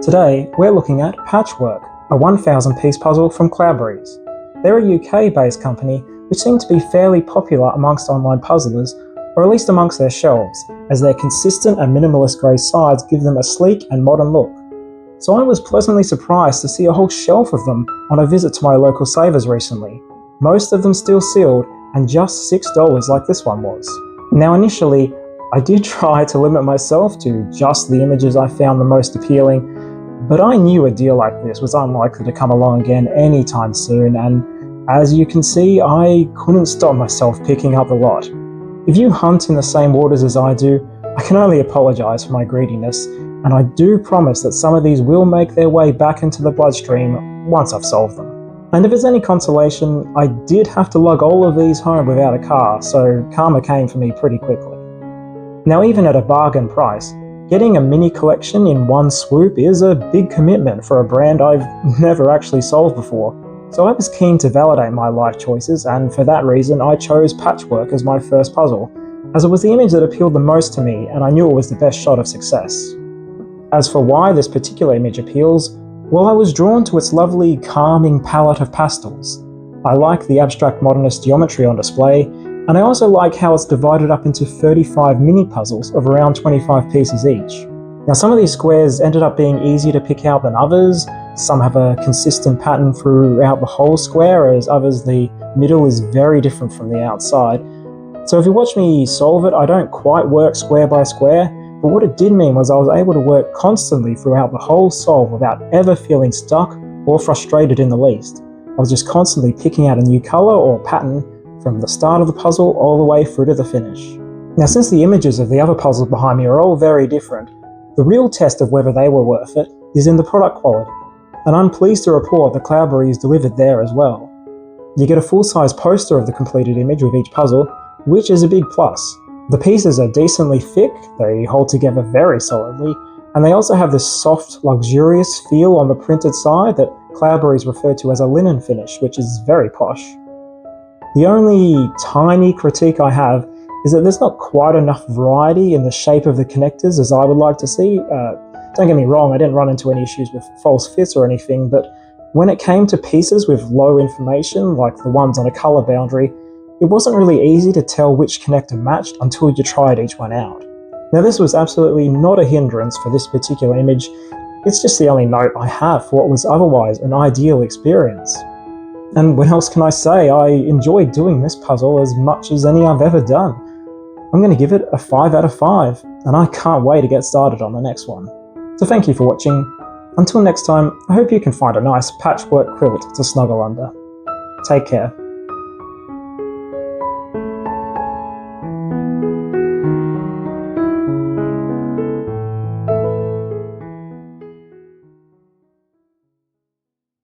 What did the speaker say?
Today, we're looking at Patchwork, a 1,000-piece puzzle from Cloudberries. They're a UK-based company which seem to be fairly popular amongst online puzzlers, or at least amongst their shelves, as their consistent and minimalist grey sides give them a sleek and modern look. So I was pleasantly surprised to see a whole shelf of them on a visit to my local Savers recently, most of them still sealed and just $6 like this one was. Now initially, I did try to limit myself to just the images I found the most appealing, but I knew a deal like this was unlikely to come along again anytime soon, and as you can see, I couldn't stop myself picking up the lot. If you hunt in the same waters as I do, I can only apologise for my greediness, and I do promise that some of these will make their way back into the bloodstream once I've solved them. And if it's any consolation, I did have to lug all of these home without a car, so karma came for me pretty quickly. Now even at a bargain price, getting a mini collection in one swoop is a big commitment for a brand I've never actually solved before, so I was keen to validate my life choices, and for that reason I chose Patchwork as my first puzzle, as it was the image that appealed the most to me and I knew it was the best shot of success. As for why this particular image appeals, well, I was drawn to its lovely, calming palette of pastels. I like the abstract modernist geometry on display, and I also like how it's divided up into 35 mini puzzles of around 25 pieces each. Now some of these squares ended up being easier to pick out than others. Some have a consistent pattern throughout the whole square, whereas others the middle is very different from the outside. So if you watch me solve it, I don't quite work square by square, but what it did mean was I was able to work constantly throughout the whole solve without ever feeling stuck or frustrated in the least. I was just constantly picking out a new colour or pattern from the start of the puzzle all the way through to the finish. Now since the images of the other puzzles behind me are all very different, the real test of whether they were worth it is in the product quality, and I'm pleased to report that Cloudberries delivered there as well. You get a full-size poster of the completed image with each puzzle, which is a big plus. The pieces are decently thick, they hold together very solidly, and they also have this soft, luxurious feel on the printed side that Cloudberries refer to as a linen finish, which is very posh. The only tiny critique I have is that there's not quite enough variety in the shape of the connectors as I would like to see. Don't get me wrong, I didn't run into any issues with false fits or anything, but when it came to pieces with low information, like the ones on a colour boundary, it wasn't really easy to tell which connector matched until you tried each one out. Now this was absolutely not a hindrance for this particular image, it's just the only note I have for what was otherwise an ideal experience. And what else can I say? I enjoyed doing this puzzle as much as any I've ever done. I'm going to give it a 5 out of 5, and I can't wait to get started on the next one. So thank you for watching. Until next time, I hope you can find a nice patchwork quilt to snuggle under. Take care.